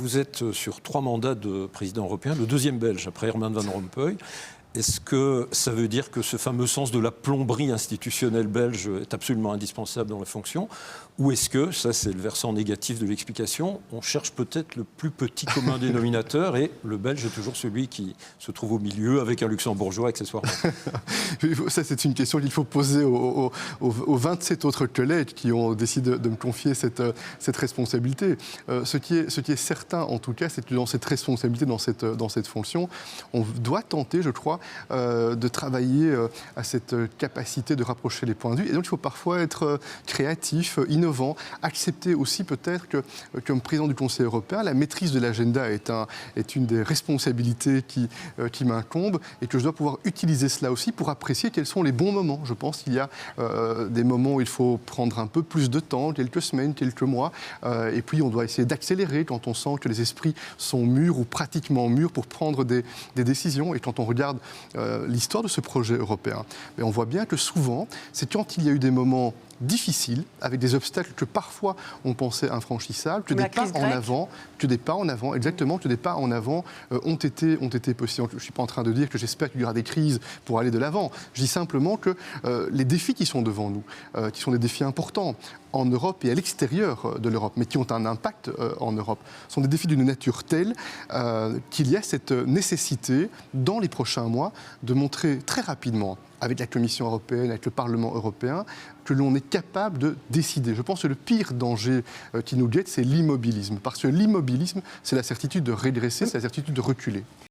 Vous êtes sur 3 mandats de président européen, le deuxième belge après Herman Van Rompuy. Est-ce que ça veut dire que ce fameux sens de la plomberie institutionnelle belge est absolument indispensable dans la fonction? Ou est-ce que, ça c'est le versant négatif de l'explication, on cherche peut-être le plus petit commun dénominateur et le belge est toujours celui qui se trouve au milieu avec un luxembourgeois accessoirement? Ça c'est une question qu'il faut poser aux 27 autres collègues qui ont décidé de me confier cette responsabilité. Ce qui est certain en tout cas, c'est que dans cette responsabilité, dans cette fonction, on doit tenter, je crois, de travailler à cette capacité de rapprocher les points de vue. Et donc il faut parfois être créatif, innovant, accepter aussi peut-être que, comme président du Conseil européen, la maîtrise de l'agenda est une des responsabilités qui m'incombe et que je dois pouvoir utiliser cela aussi pour apprécier quels sont les bons moments. Je pense qu'il y a des moments où il faut prendre un peu plus de temps, quelques semaines, quelques mois, et puis on doit essayer d'accélérer quand on sent que les esprits sont mûrs ou pratiquement mûrs pour prendre des décisions. Et quand on regarde l'histoire de ce projet européen, mais on voit bien que souvent, c'est quand il y a eu des moments difficiles, avec des obstacles que parfois on pensait infranchissables, que des pas en avant, exactement, que des pas en avant ont été possibles. Je ne suis pas en train de dire que j'espère qu'il y aura des crises pour aller de l'avant. Je dis simplement que les défis qui sont devant nous, qui sont des défis importants en Europe et à l'extérieur de l'Europe, mais qui ont un impact en Europe, sont des défis d'une nature telle qu'il y a cette nécessité, dans les prochains mois, de montrer très rapidement, avec la Commission européenne, avec le Parlement européen, que l'on est capable de décider. Je pense que le pire danger qui nous guette, c'est l'immobilisme. Parce que l'immobilisme, c'est la certitude de régresser, c'est la certitude de reculer.